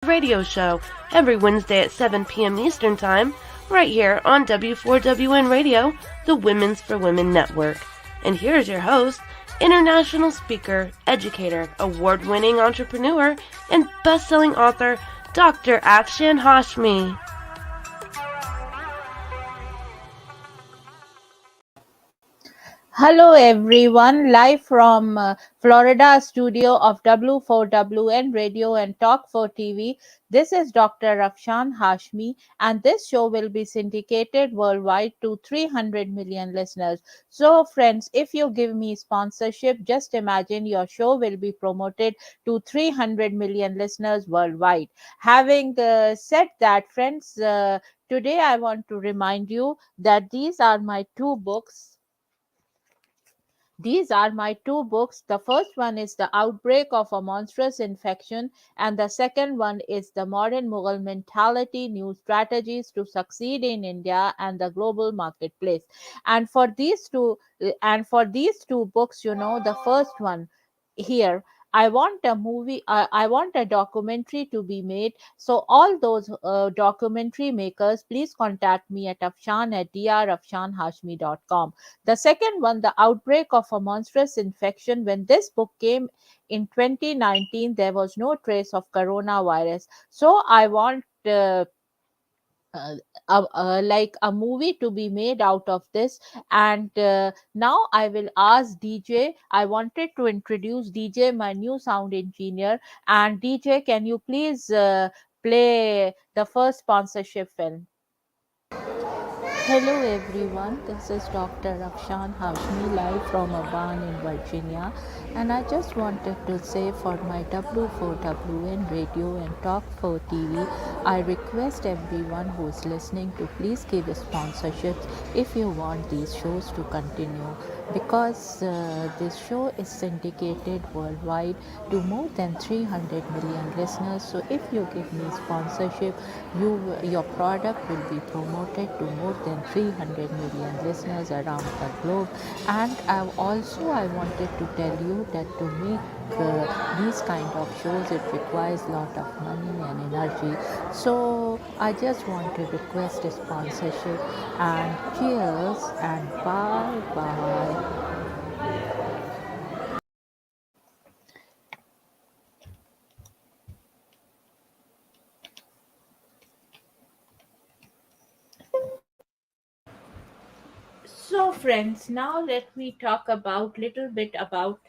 radio show every Wednesday at 7 p.m. Eastern Time, right here on W4WN Radio, the Women's for Women Network. And here's your host, international speaker, educator, award-winning entrepreneur, and best-selling author, Dr. Afshan Hashmi. Hello everyone, live from Florida studio of W4WN Radio and Talk 4 TV. This is Dr. Afshan Hashmi, and this show will be syndicated worldwide to 300 million listeners. So friends, if you give me sponsorship, just imagine your show will be promoted to 300 million listeners worldwide. Having said that, friends, today I want to remind you that these are my two books. These are my two books. The first one is The Outbreak of a Monstrous Infection, and the second one is The Modern Mughal Mentality, New Strategies to Succeed in India and the Global Marketplace. And for these two books, the first one here, I want a movie, I want a documentary to be made. So all those documentary makers, please contact me at Afshan at drafshanhashmi.com. The second one, The Outbreak of a Monstrous Infection. When this book came in 2019, there was no trace of coronavirus. So I want uh, like a movie to be made out of this. And now I will ask DJ. I wanted to introduce DJ, my new sound engineer. And DJ, can you please play the first sponsorship film? Hello everyone, this is Dr. Afshan Hashmi live from a barn in Virginia, and I just wanted to say for my W4WN Radio and Talk 4 TV, I request everyone who is listening to please give sponsorships if you want these shows to continue, because this show is syndicated worldwide to more than 300 million listeners. So if you give me sponsorship, your product will be promoted to more than 300 million listeners around the globe. And I wanted to tell you that to make these kind of shows, it requires a lot of money and energy. So I just want to request a sponsorship, and cheers and bye bye. So friends, now let me talk about little bit about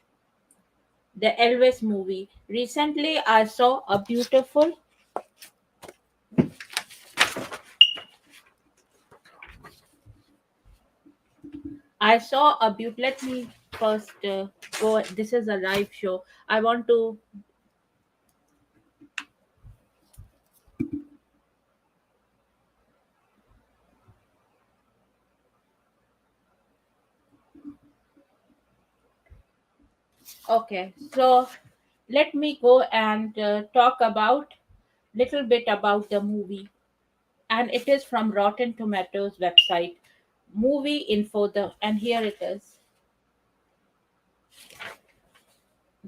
the Elvis movie. Recently I saw a beautiful let me first go. This is a live show. I want to Okay, so let me go and talk about little bit about the movie, and it is from Rotten Tomatoes website, movie info. And here it is.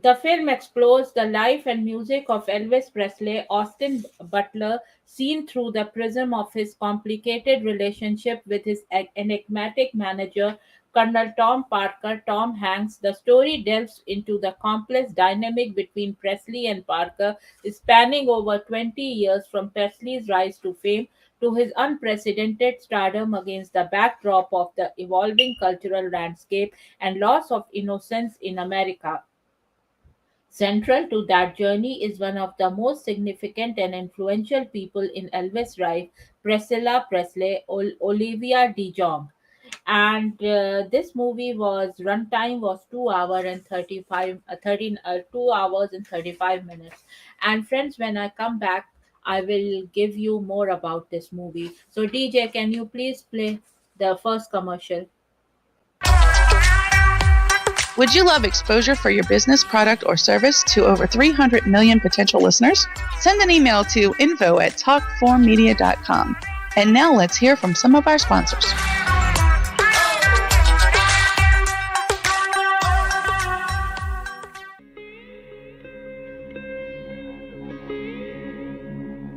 The film explores the life and music of Elvis Presley, Austin Butler, seen through the prism of his complicated relationship with his enigmatic manager, Colonel Tom Parker, Tom Hanks. The story delves into the complex dynamic between Presley and Parker, spanning over 20 years from Presley's rise to fame to his unprecedented stardom against the backdrop of the evolving cultural landscape and loss of innocence in America. Central to that journey is one of the most significant and influential people in Elvis' life, Priscilla Presley, Olivia DeJonge. And this movie was runtime was 2 hour and 35 13 2 hours and 35 minutes. And friends, when I come back, I will give you more about this movie. So DJ, can you please play the first commercial? Would you love exposure for your business, product, or service to over 300 million potential listeners? Send an email to info@talk4media.com. And now let's hear from some of our sponsors.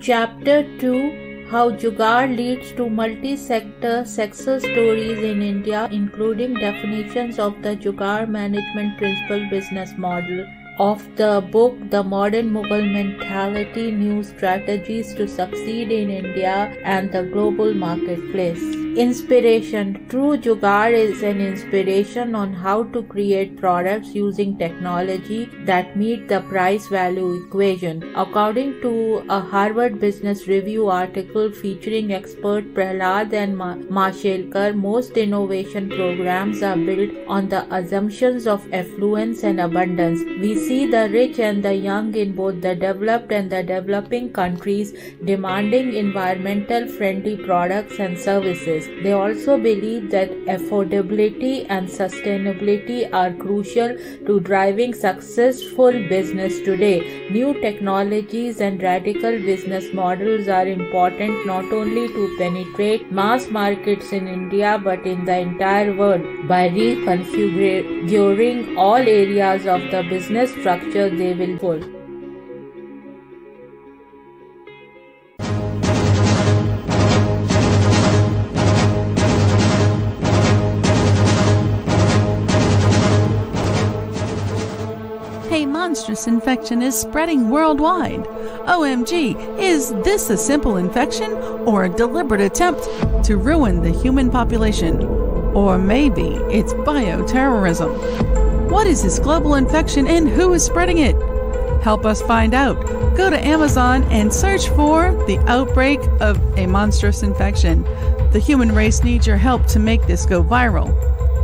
Chapter 2: How Jugaad leads to multi-sector success stories in India, including definitions of the Jugaad management principle business model. Of the book The Modern Mughal Mentality, New Strategies to Succeed in India and the Global Marketplace. Inspiration: True Jugaad is an inspiration on how to create products using technology that meet the price-value equation. According to a Harvard Business Review article featuring expert Prahlad and Mashelkar, most innovation programs are built on the assumptions of affluence and abundance. We see the rich and the young in both the developed and the developing countries demanding environmental friendly products and services. They also believe that affordability and sustainability are crucial to driving successful business today. New technologies and radical business models are important not only to penetrate mass markets in India but in the entire world. By reconfiguring all areas of the business structure, they will pull. A monstrous infection is spreading worldwide. OMG, is this a simple infection or a deliberate attempt to ruin the human population? Or maybe it's bioterrorism. What is this global infection and who is spreading it? Help us find out. Go to Amazon and search for The Outbreak of a Monstrous Infection. The human race needs your help to make this go viral.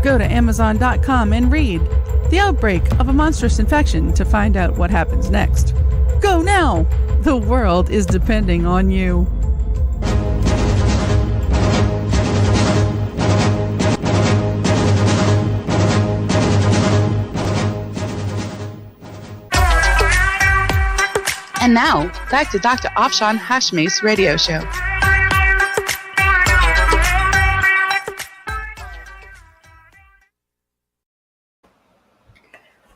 Go to Amazon.com and read The Outbreak of a Monstrous Infection to find out what happens next. Go now! The world is depending on you. And now, back to Dr. Afshan Hashmi's radio show.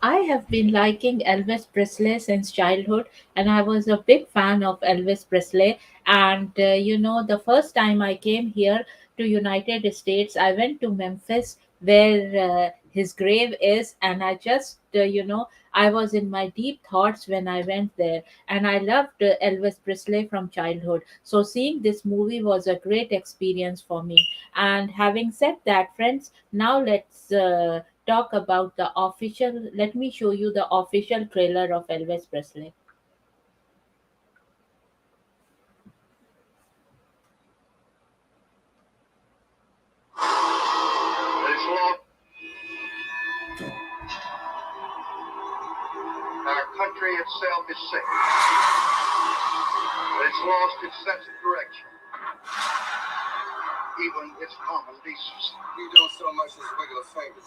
I have been liking Elvis Presley since childhood, and I was a big fan of Elvis Presley. And the first time I came here to United States, I went to Memphis, where his grave is, and I just I was in my deep thoughts when I went there, and I loved Elvis Presley from childhood. So seeing this movie was a great experience for me. And having said that, friends, now let's talk about the official. Let me show you the official trailer of Elvis Presley. Our country itself is sick. It's lost its sense of direction, even its common decency. You don't so much as wiggle a finger.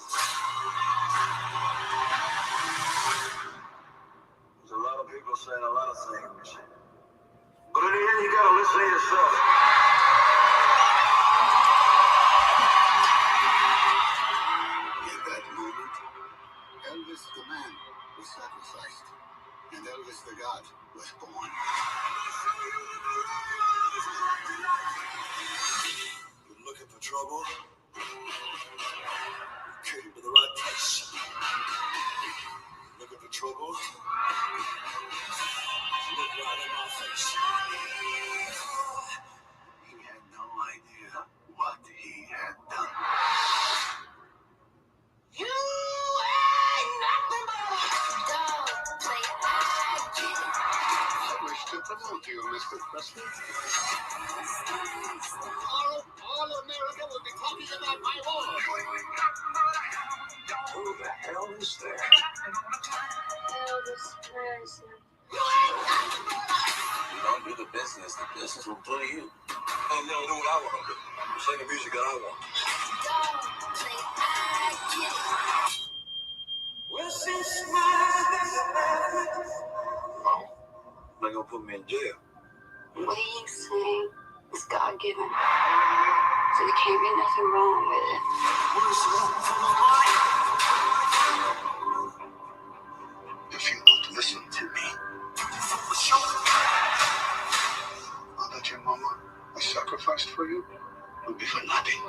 There's a lot of people saying a lot of things, but in the end, you gotta listen to yourself. In that moment, Elvis the man was sacrificed, and Elvis the God was born. You're looking for trouble? You came to the right place. Looking for trouble? Look right in my face. He had no idea what he had done. You ain't nothing but a dog. Play I wish to promote you, Mr. Presley. All America will be talking about my war. Who the hell is there? Elvis Presley. You don't do the business will do you. I'm gonna do what I want to do. Play the music that I want. Oh, they're gonna put me in jail. What you sing is God-given, so there can't be nothing wrong with it. What is wrong for my life? If you won't listen to me, sacrificed for you would be for nothing.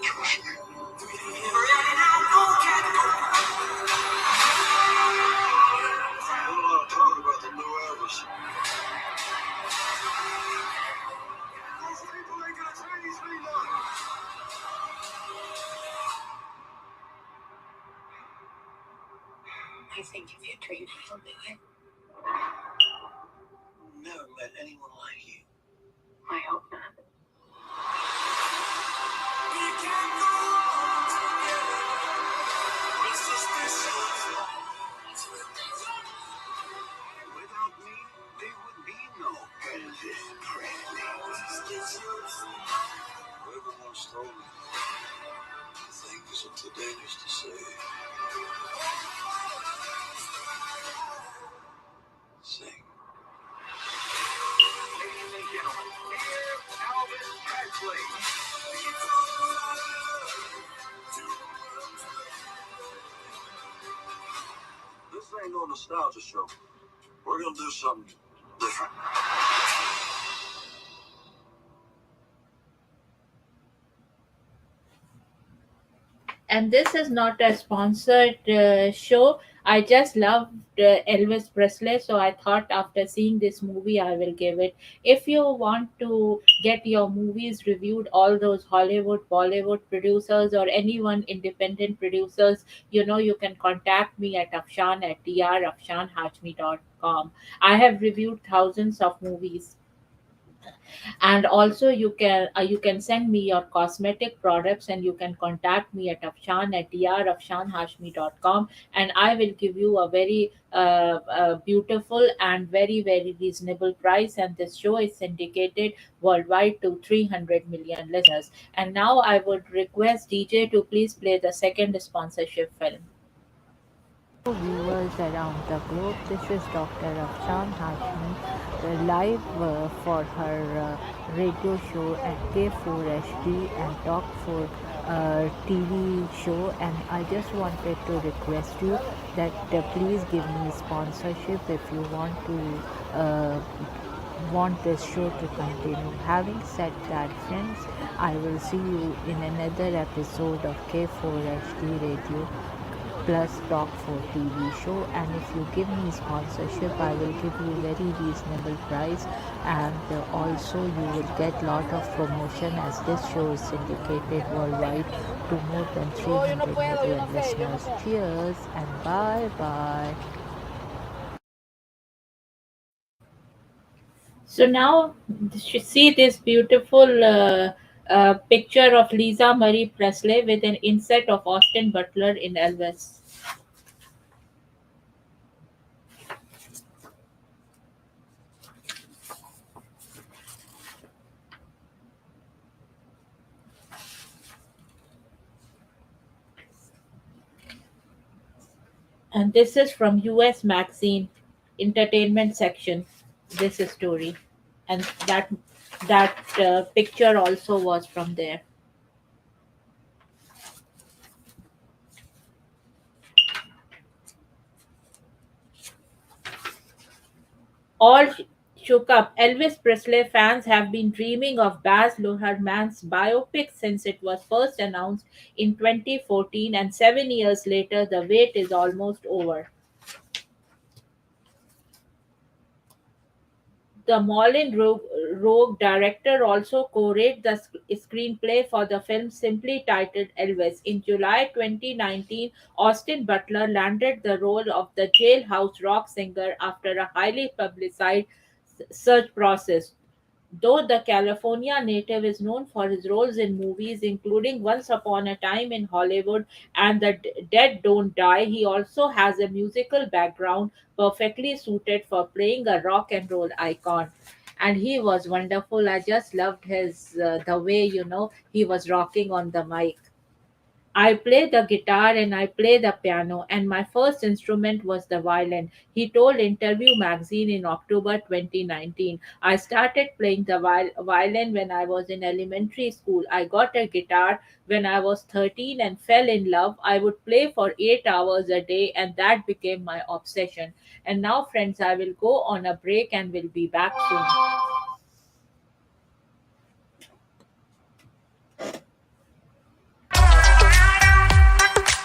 Trust me. I don't want to talk about the new Elvis. Those people ain't got Chinese feet on. I think if you treat for me, Never met anyone like you. I hope not. Without me, there would be no Elvis Presley. Everyone stole me. Things are too dangerous to say. Sing. Ladies and gentlemen, here's Elvis Presley. This ain't no nostalgia show. We're gonna do something different. And this is not a sponsored show. I just loved Elvis Presley, so I thought after seeing this movie, I will give it. If you want to get your movies reviewed, all those Hollywood, Bollywood producers, or anyone independent producers, you can contact me at Afshan at drafshanhashmi.com. I have reviewed thousands of movies, and also you can send me your cosmetic products, and you can contact me at Afshan at drafshanhashmi.com, and I will give you a very beautiful and very very reasonable price. And this show is syndicated worldwide to 300 million listeners. And now I would request DJ to please play the second sponsorship film. Viewers around the globe, this is Dr. Afshan Hashmi, live for her radio show at K4HD and Talk 4 TV show, and I just wanted to request you that please give me sponsorship if you want this show to continue. Having said that, friends, I will see you in another episode of K4HD Radio plus Talk for TV show. And if you give me sponsorship, I will give you very reasonable price, and also you will get lot of promotion, as this show is syndicated worldwide to more than 300 million listeners. Cheers and bye bye. So now, see this beautiful picture of Lisa Marie Presley with an inset of Austin Butler in Elvis. And this is from US Magazine Entertainment section. This is story, and that picture also was from there. All shook up. Elvis Presley fans have been dreaming of Baz Luhrmann's biopic since it was first announced in 2014, and 7 years later, the wait is almost over. The Rogue director also co-wrote the screenplay for the film simply titled Elvis. In July 2019, Austin Butler landed the role of the jailhouse rock singer after a highly publicized search process. Though the California native is known for his roles in movies including Once Upon a Time in Hollywood and The Dead Don't Die, he also has a musical background perfectly suited for playing a rock and roll icon. And he was wonderful. I just loved his the way he was rocking on the mic. I play the guitar and I play the piano, and my first instrument was the violin. He told Interview magazine in October 2019. I started playing the violin when I was in elementary school. I got a guitar when I was 13 and fell in love. I would play for 8 hours a day, and that became my obsession. And now, friends, I will go on a break and will be back soon.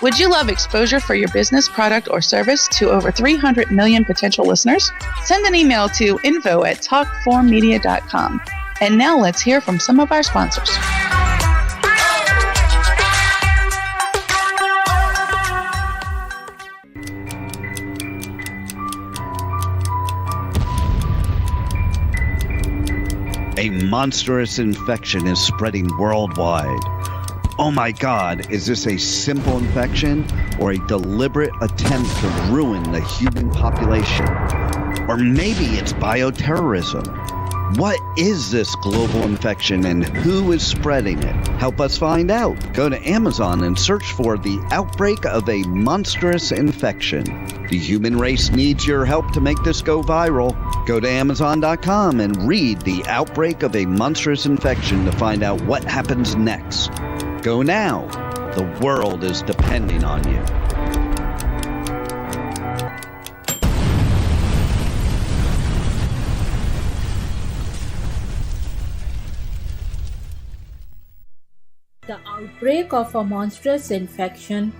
Would you love exposure for your business, product, or service to over 300 million potential listeners? Send an email to info@talk4media.com. And now let's hear from some of our sponsors. A monstrous infection is spreading worldwide. Oh my God, is this a simple infection or a deliberate attempt to ruin the human population? Or maybe it's bioterrorism. What is this global infection and who is spreading it? Help us find out. Go to Amazon and search for the outbreak of a monstrous infection. The human race needs your help to make this go viral. Go to Amazon.com and read The Outbreak of a Monstrous Infection to find out what happens next. Go now. The world is depending on you. The Outbreak of a Monstrous Infection,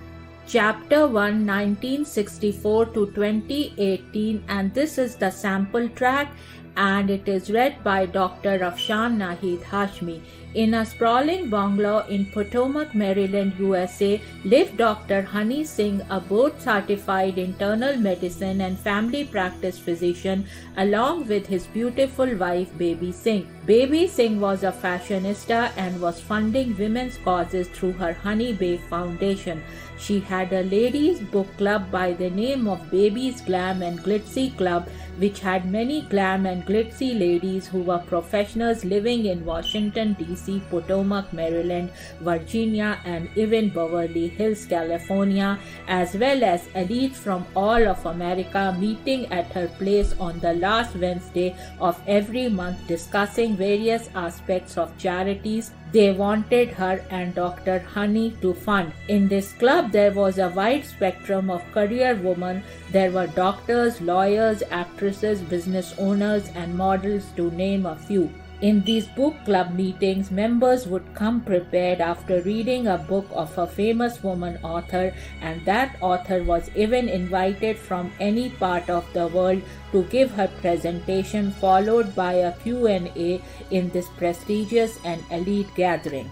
Chapter 1, 1964 to 2018, and this is the sample track, and it is read by Dr. Afshan Hashmi. In a sprawling bungalow in Potomac, Maryland, USA, lived Dr. Honey Singh, a board-certified internal medicine and family practice physician, along with his beautiful wife, Baby Singh. Baby Singh was a fashionista and was funding women's causes through her Honey Bay Foundation. She had a ladies' book club by the name of Baby's Glam and Glitzy Club, which had many glam and glitzy ladies who were professionals living in Washington, D.C., Potomac, Maryland, Virginia, and even Beverly Hills, California, as well as elites from all of America meeting at her place on the last Wednesday of every month, discussing various aspects of charities they wanted her and Dr. Honey to fund. In this club, there was a wide spectrum of career women. There were doctors, lawyers, actresses, business owners, and models, to name a few. In these book club meetings, members would come prepared after reading a book of a famous woman author, and that author was even invited from any part of the world to give her presentation, followed by a Q&A in this prestigious and elite gathering.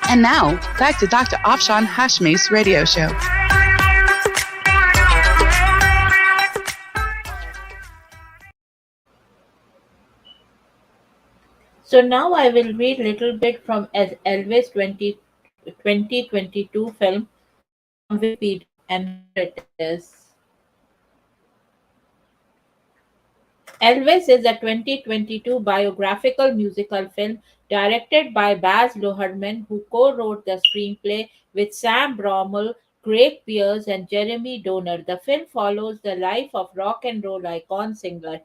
And now, back to Dr. Afshan Hashmi's radio show. So now I will read a little bit from Elvis 2022 film from Wikipedia, and here it is. Elvis is a 2022 biographical musical film directed by Baz Luhrmann, who co-wrote the screenplay with Sam Bromell, Craig Pearce, and Jeremy Donner. The film follows the life of rock and roll icon, singer,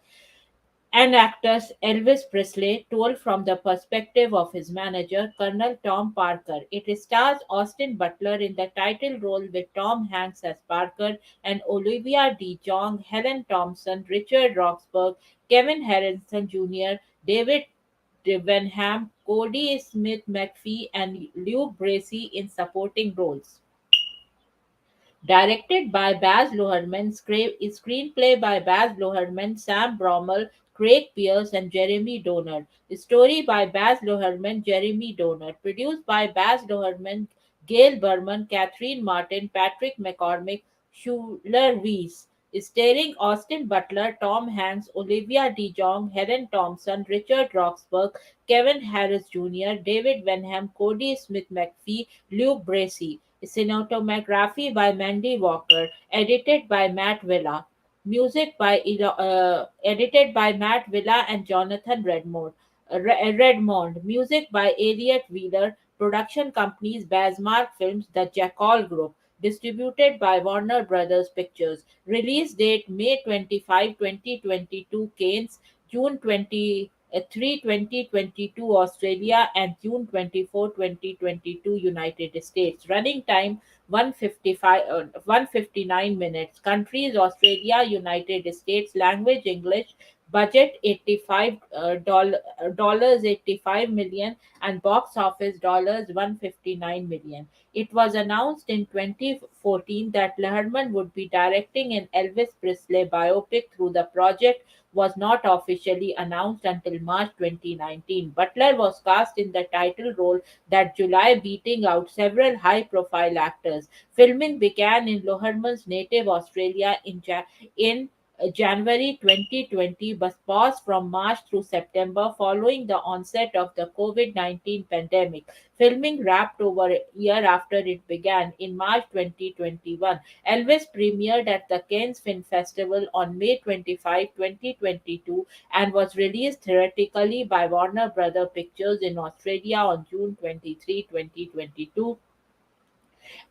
and actor Elvis Presley, told from the perspective of his manager, Colonel Tom Parker. It stars Austin Butler in the title role with Tom Hanks as Parker and Olivia DeJonge, Helen Thomson, Richard Roxburgh, Kelvin Harrison Jr., David Wenham, Kodi Smit-McPhee, and Luke Bracey in supporting roles. Directed by Baz Luhrmann, screenplay by Baz Luhrmann, Sam Bromell, Craig Pearce, and Jeremy Donner. Story by Baz Luhrmann, Jeremy Donner. Produced by Baz Luhrmann, Gail Berman, Catherine Martin, Patrick McCormick, Schuler Weiss. Starring Austin Butler, Tom Hanks, Olivia DeJonge, Helen Thomson, Richard Roxburgh, Kevin Harris Jr., David Wenham, Kodi Smit-McPhee, Luke Bracey. Cinematography by Mandy Walker. Edited by Matt Villa. Music by edited by Matt Villa and Jonathan Redmond. Music by Elliot Wheeler. Production companies Bazmark Films, The Jackal Group. Distributed by Warner Brothers Pictures. Release date May 25, 2022, Cairns, June 3, 2022, Australia, and June 24, 2022, United States. Running time 159 minutes. Countries Australia, United States. Language English. Budget dollars 85 million, and box office dollars 159 million. It was announced in 2014 that Luhrmann would be directing an Elvis Presley biopic through the project was not officially announced until March 2019. Butler was cast in the title role that July, beating out several high profile actors. Filming began in Luhrmann's native Australia in January 2020, but paused from March through September following the onset of the COVID-19 pandemic. Filming wrapped over a year after it began in March 2021. Elvis premiered at the Cannes Film Festival on May 25, 2022, and was released theatrically by Warner Brother Pictures in Australia on June 23, 2022,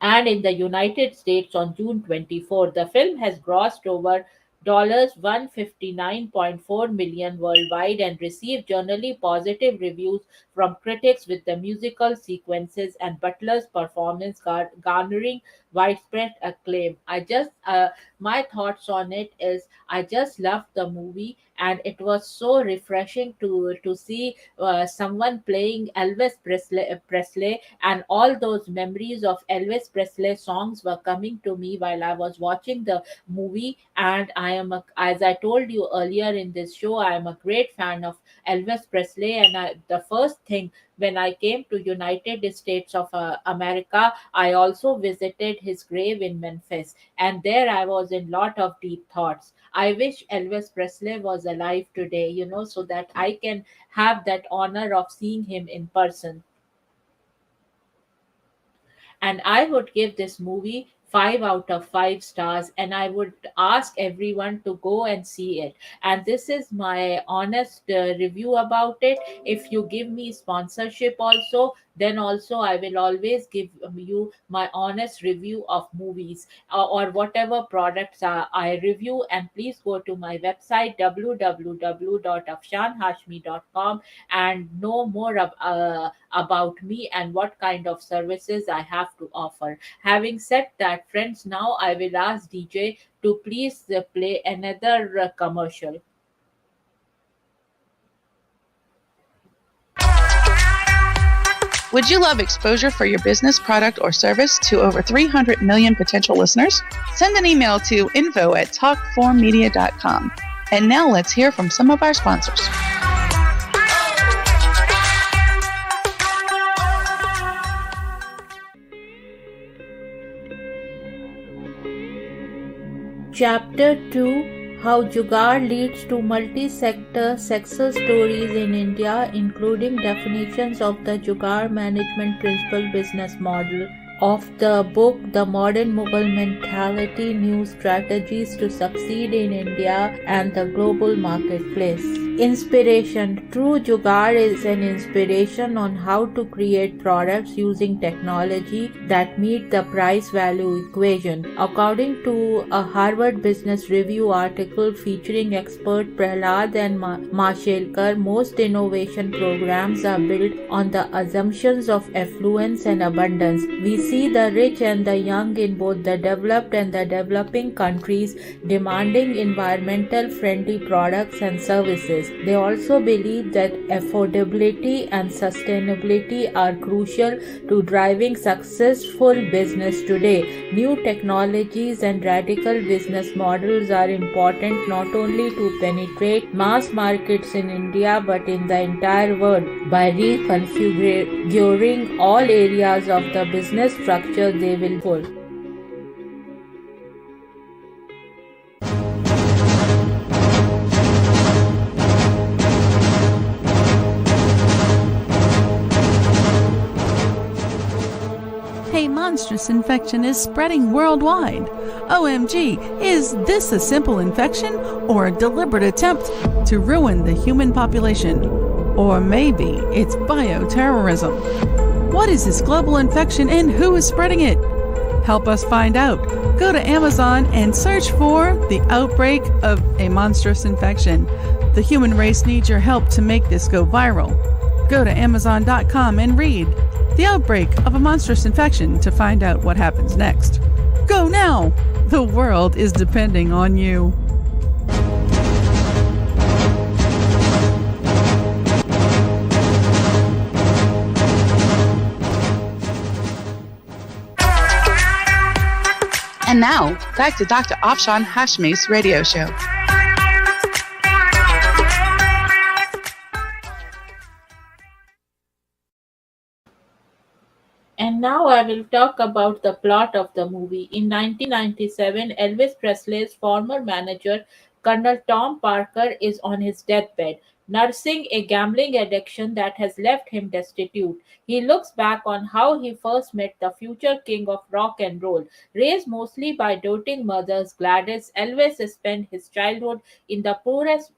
and in the United States on June 24. The film has grossed over $159.4 million worldwide and received generally positive reviews from critics, with the musical sequences and Butler's performance garnering widespread acclaim. My thoughts on it is I just loved the movie, and it was so refreshing to see someone playing Presley, and all those memories of Elvis Presley songs were coming to me while I was watching the movie. And as I told you earlier in this show, I am a great fan of Elvis Presley, and the first thing when I came to United States of America, I also visited his grave in Memphis, and there I was in lot of deep thoughts. I wish Elvis Presley was alive today, so that I can have that honor of seeing him in person. And I would give this movie 5 out of 5 stars, and I would ask everyone to go and see it. And this is my honest review about it. If you give me sponsorship also, then also I will always give you my honest review of movies, or whatever products I review. And please go to my website www.afshanhashmi.com and know more about me and what kind of services I have to offer. Having said that, friends, now I will ask DJ to please play another commercial. Would you love exposure for your business, product, or service to over 300 million potential listeners? Send an email to info@talk4media.com. And now let's hear from some of our sponsors. Chapter 2: How Jugaad leads to multi-sector success stories in India, including definitions of the Jugaad management principle business model. Of the book The Modern Mughal Mentality, New Strategies to Succeed in India and the Global Marketplace. Inspiration: True Jugaad is an inspiration on how to create products using technology that meet the price-value equation. According to a Harvard Business Review article featuring expert Prahlad and Mashelkar, most innovation programs are built on the assumptions of affluence and abundance. We see the rich and the young in both the developed and the developing countries demanding environmental friendly products and services. They also believe that affordability and sustainability are crucial to driving successful business today. New technologies and radical business models are important not only to penetrate mass markets in India but in the entire world. By reconfiguring all areas of the business structure, they will pull. A monstrous infection is spreading worldwide. OMG, is this a simple infection or a deliberate attempt to ruin the human population? Or maybe it's bioterrorism. What is this global infection and who is spreading it? Help us find out. Go to Amazon and search for The Outbreak of a Monstrous Infection. The human race needs your help to make this go viral. Go to Amazon.com and read The Outbreak of a Monstrous Infection to find out what happens next. Go now! The world is depending on you. And now, back to Dr. Afshan Hashmi's radio show. And now I will talk about the plot of the movie. In 1997, Elvis Presley's former manager, Colonel Tom Parker, is on his deathbed, nursing a gambling addiction that has left him destitute. He looks back on how he first met the future king of rock and roll. Raised mostly by doting mothers Gladys, Elvis spent his childhood in the poorest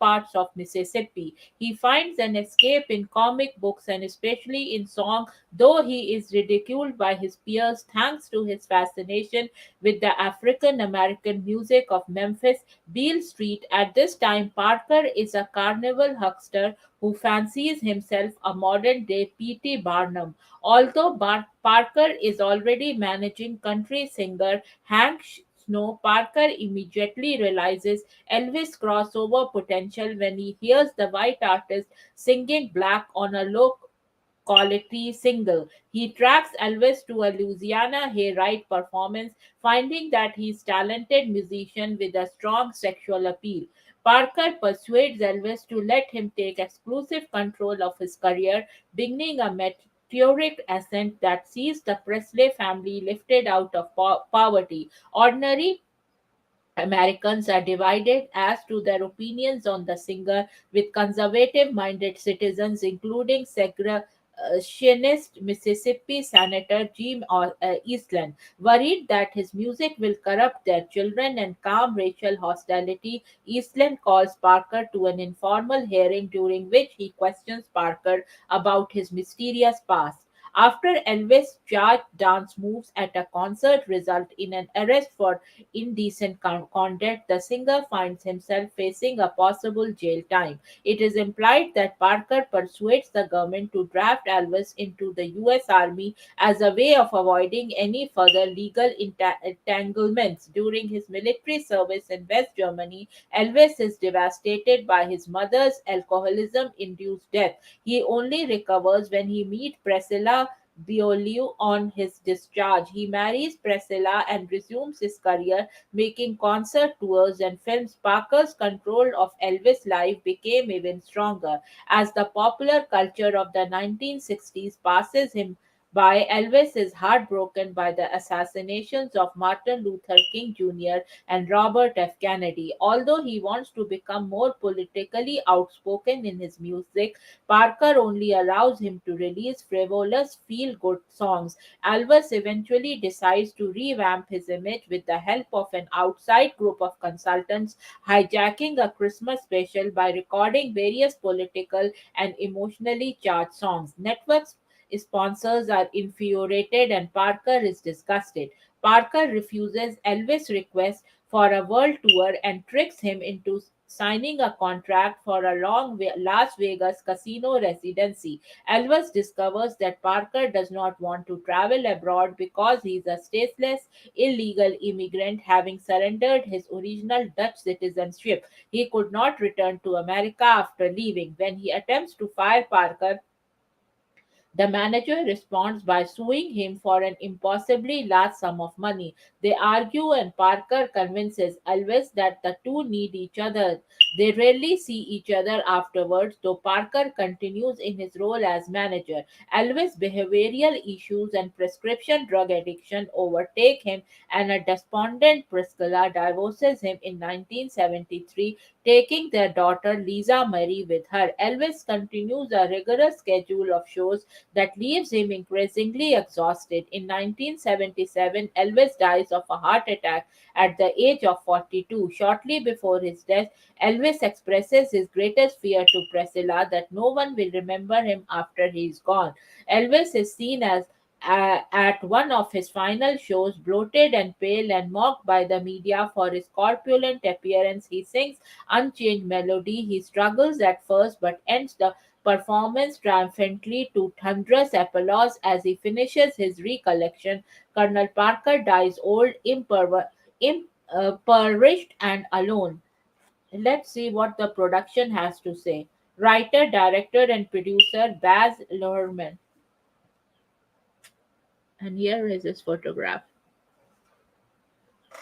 parts of Mississippi. He finds an escape in comic books and especially in song, though he is ridiculed by his peers thanks to his fascination with the African American music of Memphis. Beale Street. At this time, Parker is a carnival huckster who fancies himself a modern day P.T. Barnum. Although Parker is already managing country singer Hank Snow, Parker immediately realizes Elvis' crossover potential when he hears the white artist singing black on a low quality single. He tracks Elvis to a Louisiana hayride performance, finding that he's talented musician with a strong sexual appeal. Parker persuades Elvis to let him take exclusive control of his career, beginning a meteoric ascent that sees the Presley family lifted out of poverty. Ordinary Americans are divided as to their opinions on the singer, with conservative minded citizens, including segregationist Mississippi Senator Jim Eastland, worried that his music will corrupt their children and calm racial hostility. Eastland calls Parker to an informal hearing during which he questions Parker about his mysterious past. After Elvis' charged dance moves at a concert result in an arrest for indecent conduct, the singer finds himself facing a possible jail time. It is implied that Parker persuades the government to draft Elvis into the U.S. Army as a way of avoiding any further legal entanglements. During his military service in West Germany, Elvis is devastated by his mother's alcoholism induced death. He only recovers when he meets Priscilla Beaulieu on his discharge. He marries Priscilla and resumes his career, making concert tours and films. Parker's control of Elvis' life became even stronger. As the popular culture of the 1960s passes him by, Elvis is heartbroken by the assassinations of Martin Luther King Jr. and Robert F. Kennedy. Although he wants to become more politically outspoken in his music, Parker only allows him to release frivolous, feel good songs. Elvis eventually decides to revamp his image with the help of an outside group of consultants, hijacking a Christmas special by recording various political and emotionally charged songs. Networks sponsors are infuriated and Parker is disgusted. Parker refuses Elvis' request for a world tour and tricks him into signing a contract for a Las Vegas casino residency. Elvis discovers that Parker does not want to travel abroad because he is a stateless, illegal immigrant having surrendered his original Dutch citizenship. He could not return to America after leaving. When he attempts to fire Parker, the manager responds by suing him for an impossibly large sum of money. They argue, and Parker convinces Elvis that the two need each other. They rarely see each other afterwards, though Parker continues in his role as manager. Elvis' behavioral issues and prescription drug addiction overtake him, and a despondent Priscilla divorces him in 1973, taking their daughter Lisa Marie with her. Elvis continues a rigorous schedule of shows that leaves him increasingly exhausted. In 1977, Elvis dies of a heart attack at the age of 42. Shortly before his death, Elvis expresses his greatest fear to Priscilla that no one will remember him after he is gone. Elvis is seen as at one of his final shows, bloated and pale and mocked by the media for his corpulent appearance. He sings unchanged melody. He struggles at first but ends the performance triumphantly to thunderous applause as he finishes his recollection. Colonel Parker dies old, impoverished, and alone. Let's see what the production has to say. Writer, director, and producer Baz Luhrmann. And here is his photograph.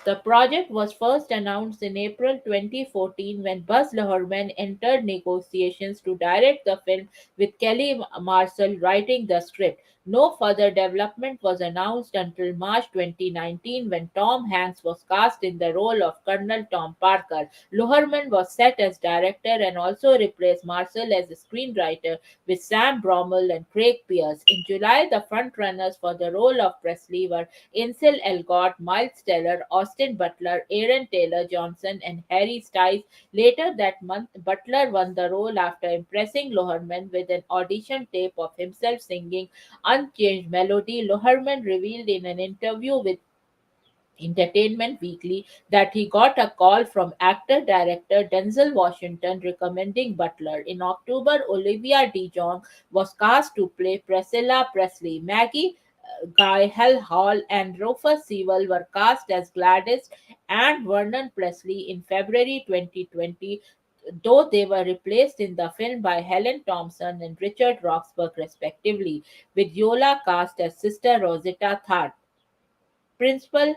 The project was first announced in April 2014 when Baz Luhrmann entered negotiations to direct the film, with Kelly Marcel writing the script. No further development was announced until March 2019 when Tom Hanks was cast in the role of Colonel Tom Parker. Luhrmann was set as director and also replaced Marcel as a screenwriter with Sam Bromell and Craig Pearce. In July, the frontrunners for the role of Presley were Ansel Elgort, Miles Teller, Austin Butler, Aaron Taylor Johnson, and Harry Styles. Later that month, Butler won the role after impressing Luhrmann with an audition tape of himself singing unchanged melody. Luhrmann revealed in an interview with Entertainment Weekly that he got a call from actor director Denzel Washington recommending Butler. In October, Olivia DeJonge was cast to play Priscilla Presley. Maggie Guy Hall and Rufus Sewell were cast as Gladys and Vernon Presley in February 2020, though they were replaced in the film by Helen Thomson and Richard Roxburgh, respectively, with Yola cast as Sister Rosetta Tharpe. Principal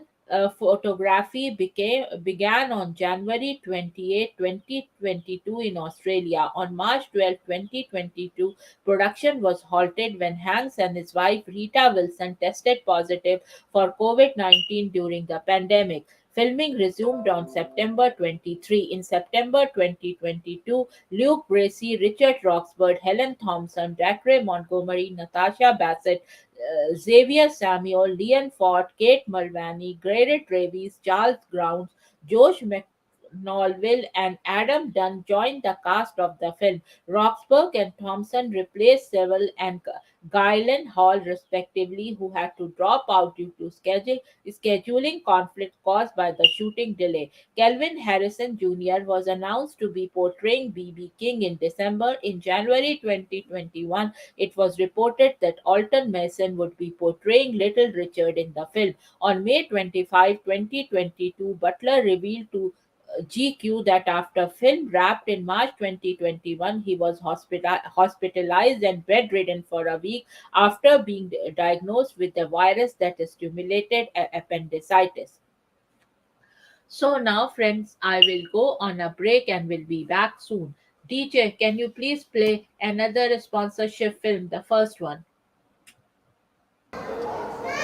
photography began on January 28, 2022 in Australia. On March 12, 2022, production was halted when Hanks and his wife Rita Wilson tested positive for COVID-19 during the pandemic. Filming resumed on September 23. In September 2022, Luke Bracey, Richard Roxburgh, Helen Thomson, Dacre Montgomery, Natasha Bassett, Xavier Samuel, Leon Ford, Kate Mulvaney, Garrett Travis, Charles Grounds, Josh McNolville, and Adam Dunn joined the cast of the film. Roxburgh and Thompson replaced Sewell and Guyland Hall, respectively, who had to drop out due to scheduling conflict caused by the shooting delay. Kelvin Harrison Jr. was announced to be portraying B.B. King in December. In January 2021, it was reported that Alton Mason would be portraying Little Richard in the film. On May 25, 2022, Butler revealed to GQ that after film wrapped in March 2021, he was hospitalized and bedridden for a week after being diagnosed with a virus that stimulated appendicitis. So now, friends, I will go on a break and will be back soon. DJ, can you please play another sponsorship film, the first one?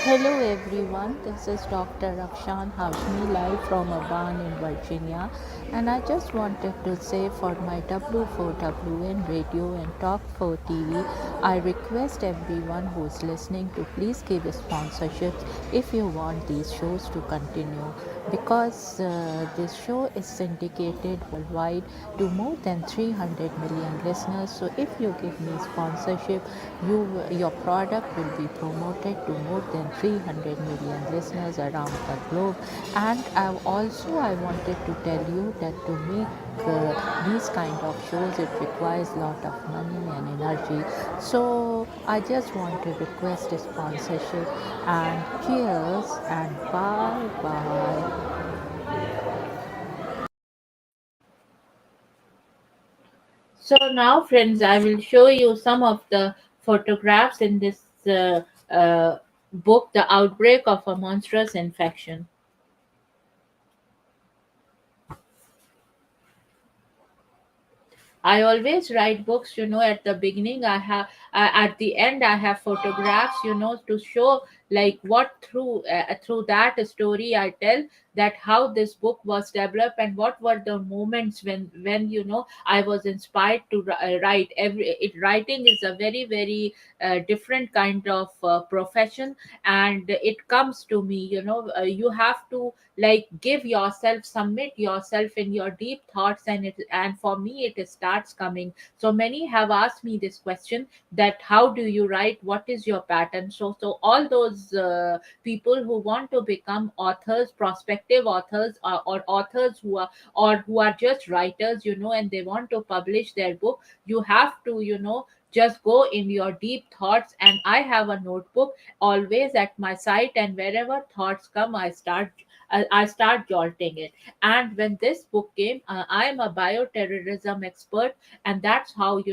Hello everyone, this is Dr. Afshan Hashmi live from a barn in Virginia, and I just wanted to say for my W4WN radio and Talk 4 TV, I request everyone who is listening to please give sponsorships if you want these shows to continue, because this show is syndicated worldwide to more than 300 million listeners. So if you give me sponsorship, your product will be promoted to more than 300 million listeners around the globe. And I wanted to tell you that to make these kind of shows, it requires a lot of money and energy. So I just want to request a sponsorship, and cheers and bye bye. So now, friends, I will show you some of the photographs in this book, The Outbreak of a Monstrous Infection. I always write books, at the beginning at the end I have photographs, to show like what through that story I tell that how this book was developed and what were the moments when I was inspired to write. Writing is a very very different kind of profession, and it comes to me, you have to like give yourself, submit yourself in your deep thoughts, and for me it starts coming. So many have asked me this question, that how do you write, what is your pattern. So all those people who want to become authors, prospective authors, or authors who are just writers, and they want to publish their book, you have to just go in your deep thoughts. And I have a notebook always at my side, and wherever thoughts come, I start jolting it. And when this book came, I am a bioterrorism expert, and that's how,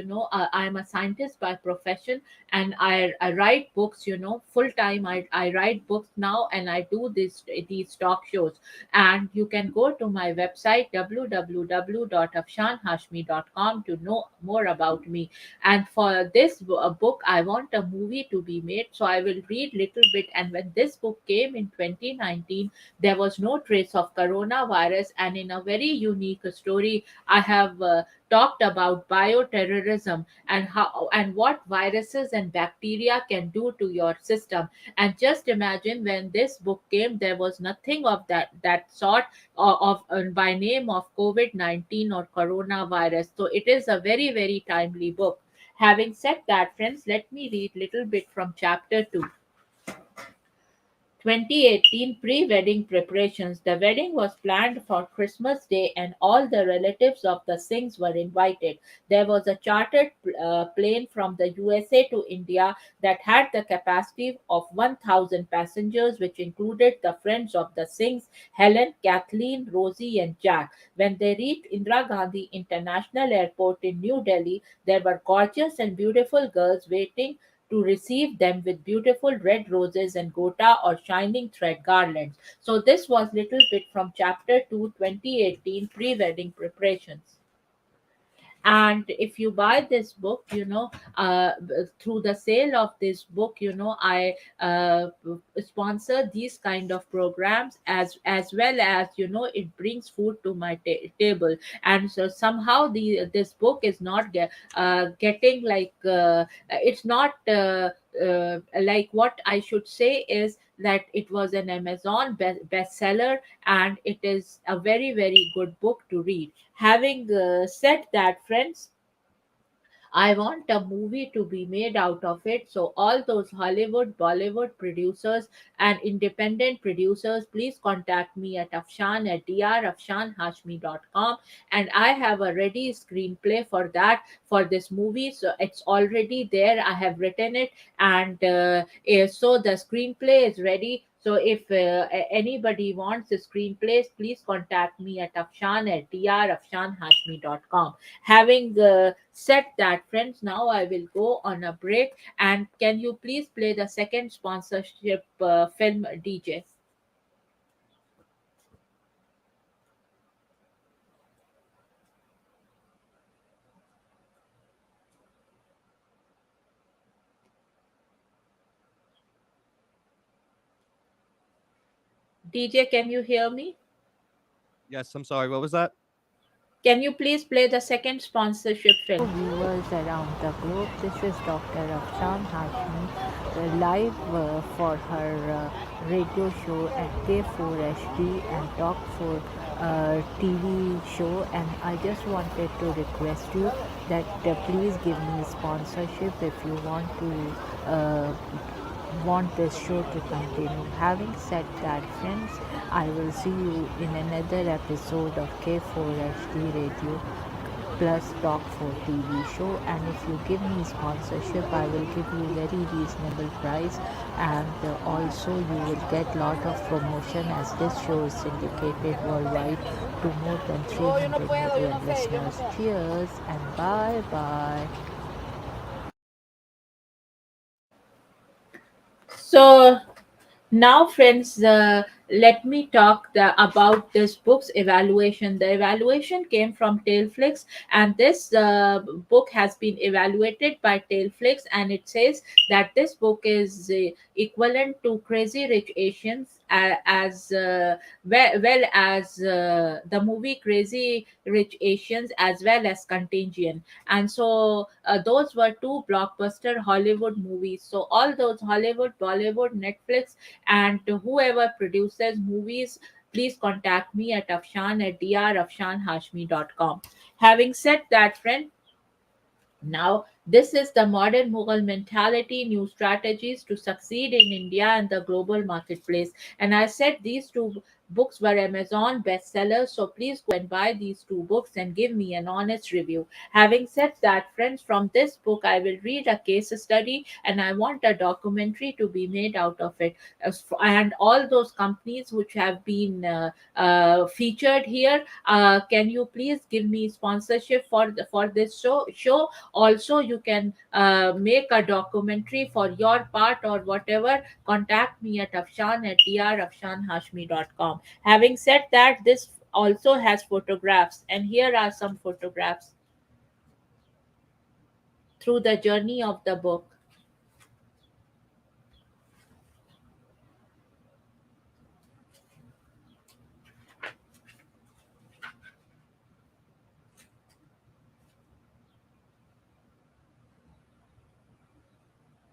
I'm a scientist by profession, and I write books, full time. I write books now, and I do these talk shows. And you can go to my website www.afshanhashmi.com to know more about me. And for this book, I want a movie to be made, so I will read little bit. And when this book came in 2019, there was no trace of coronavirus, and in a very unique story, I have talked about bioterrorism and how and what viruses and bacteria can do to your system. And just imagine, when this book came, there was nothing of that sort by name of COVID-19 or coronavirus. So it is a very, very timely book. Having said that, friends, let me read little bit from chapter 2. 2018 pre-wedding preparations. The wedding was planned for Christmas Day, and all the relatives of the Singhs were invited. There was a chartered plane from the USA to India that had the capacity of 1,000 passengers, which included the friends of the Singhs, Helen, Kathleen, Rosie, and Jack. When they reached Indira Gandhi International Airport in New Delhi, there were gorgeous and beautiful girls waiting to receive them with beautiful red roses and gota or shining thread garlands. So this was little bit from chapter 2, 2018 pre-wedding preparations. And if you buy this book, through the sale of this book, I sponsor these kind of programs, as well as, it brings food to my table. And so somehow this book is not getting like it's not like, what I should say is that it was an Amazon bestseller, and it is a very, very good book to read. Having said that, friends, I want a movie to be made out of it. So, all those Hollywood, Bollywood producers and independent producers, please contact me at Afshan at drafshanhashmi.com. And I have a ready screenplay for that, for this movie. So, it's already there. I have written it. And so the screenplay is ready. So if anybody wants the screenplays, please contact me at Afshan at drafshanhashmi.com. Having said that, friends, now I will go on a break. And can you please play the second sponsorship film, DJ? DJ, can you hear me? Yes, I'm sorry. What was that? Can you please play the second sponsorship film? Viewers around the globe, this is Dr. Afshan Hashmi, live for her radio show at K4HD and Talk 4 TV show. And I just wanted to request you that please give me sponsorship if you want this show to continue. Having said that, friends, I will see you in another episode of K4HD Radio plus Talk 4 TV show. And if you give me sponsorship, I will give you very reasonable price, and also you will get lot of promotion, as this show is syndicated worldwide to more than 300 million listeners. Cheers and bye bye. So now, friends, let me talk about this book's evaluation. The evaluation came from Tailflix, and this book has been evaluated by Tailflix, and it says that this book is equivalent to Crazy Rich Asians, as well as the movie Crazy Rich Asians, as well as Contagion. And so those were two blockbuster Hollywood movies. So all those Hollywood, Bollywood, Netflix, and whoever produces movies, please contact me at Afshan at drafshanhashmi.com. Having said that, friend, now, this is the modern Mughal mentality, new strategies to succeed in India and the global marketplace. And I said these two books were Amazon bestsellers, so please go and buy these two books and give me an honest review. Having said that, friends, from this book I will read a case study and I want a documentary to be made out of it. And all those companies which have been featured here, can you please give me sponsorship for this show? Also, you can make a documentary for your part or whatever. Contact me at Afshan at drafshanhashmi.com. Having said that, this also has photographs, and here are some photographs through the journey of the book.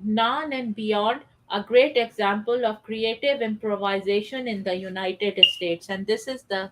None and Beyond, a great example of creative improvisation in the United States. And this is the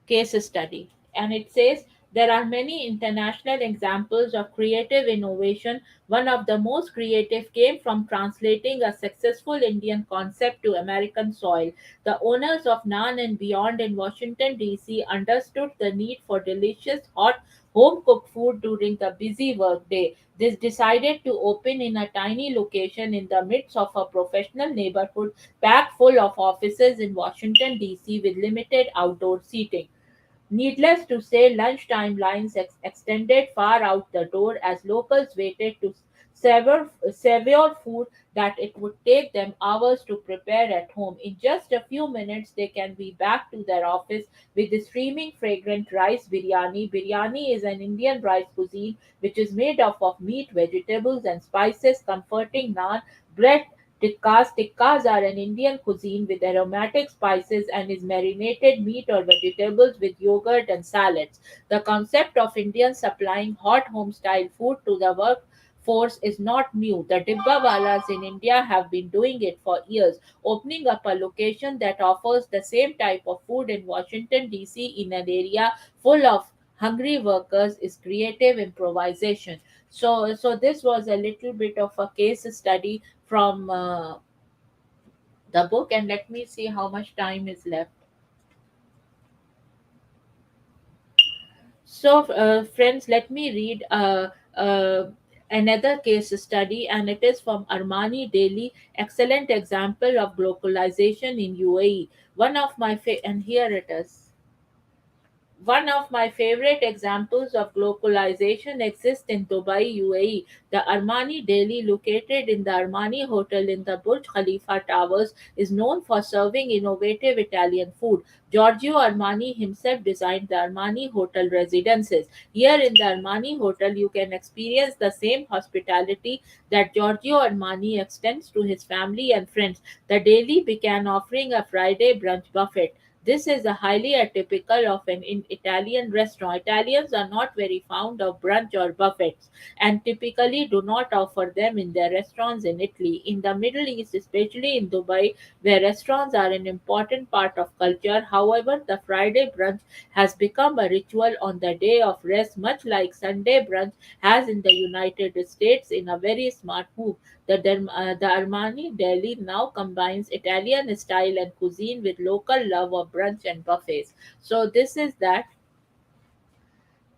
case study. And it says there are many international examples of creative innovation. One of the most creative came from translating a successful Indian concept to American soil. The owners of Naan and Beyond in Washington, D.C. understood the need for delicious, hot, home cooked food during the busy workday. This decided to open in a tiny location in the midst of a professional neighborhood packed full of offices in Washington, D.C., with limited outdoor seating. Needless to say, lunchtime lines extended far out the door as locals waited to savor food that it would take them hours to prepare at home. In just a few minutes, they can be back to their office with the steaming, fragrant rice biryani. Biryani is an Indian rice cuisine which is made up of meat, vegetables, and spices, comforting naan, bread, tikkas. Tikkas are an Indian cuisine with aromatic spices and is marinated meat or vegetables with yogurt and salads. The concept of Indians supplying hot home style food to the workforce is not new. The Dibbawalas in India have been doing it for years, opening up a location that offers the same type of food in Washington, D.C. in an area full of hungry workers is creative improvisation. So this was a little bit of a case study from the book, and let me see how much time is left. So, friends, let me read another case study, and it is from Armani Daily. Excellent example of globalization in UAE. And here it is. One of my favorite examples of globalization exists in Dubai, UAE. The Armani Deli, located in the Armani Hotel in the Burj Khalifa Towers, is known for serving innovative Italian food. Giorgio Armani himself designed the Armani Hotel residences. Here in the Armani Hotel, you can experience the same hospitality that Giorgio Armani extends to his family and friends. The Deli began offering a Friday brunch buffet. This is a highly atypical of an Italian restaurant. Italians are not very fond of brunch or buffets and typically do not offer them in their restaurants in Italy. In the Middle East, especially in Dubai, where restaurants are an important part of culture, however, the Friday brunch has become a ritual on the day of rest, much like Sunday brunch has in the United States, in a very smart move. The Armani Deli now combines Italian style and cuisine with local love of brunch and buffets. So this is that,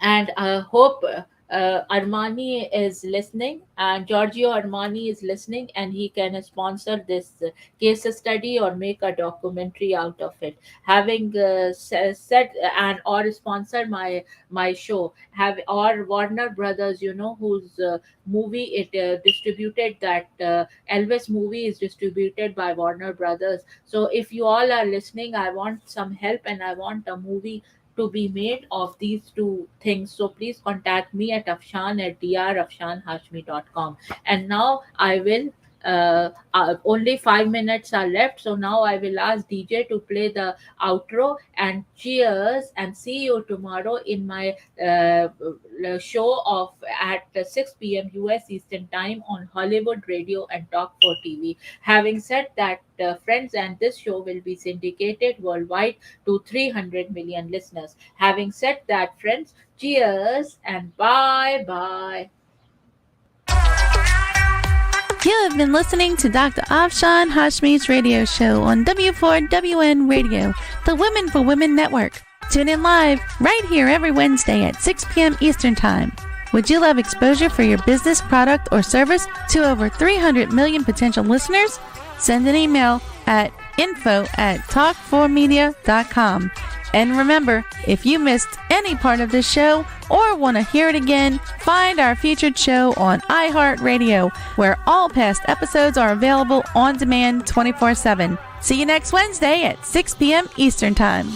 and I hope Armani is listening and Giorgio Armani is listening, and he can sponsor this case study or make a documentary out of it. Having said and or sponsor my show, have or Warner Brothers, whose movie it distributed, that Elvis movie is distributed by Warner Brothers. So if you all are listening, I want some help and I want a movie to be made of these two things. So please contact me at Afshan at drafshanhashmi.com. And now I will only 5 minutes are left, so now I will ask DJ to play the outro. And cheers, and see you tomorrow in my show of at 6 p.m. US Eastern Time on Hollywood Radio and Talk for TV. Having said that, friends, and this show will be syndicated worldwide to 300 million listeners. Having said that, friends, cheers and bye bye. You have been listening to Dr. Afshan Hashmi's radio show on W4WN Radio, the Women for Women Network. Tune in live right here every Wednesday at 6 p.m. Eastern Time. Would you love exposure for your business, product, or service to over 300 million potential listeners? Send an email at info@talk4media.com. And remember, if you missed any part of this show or want to hear it again, find our featured show on iHeartRadio, where all past episodes are available on demand 24/7. See you next Wednesday at 6 p.m. Eastern Time.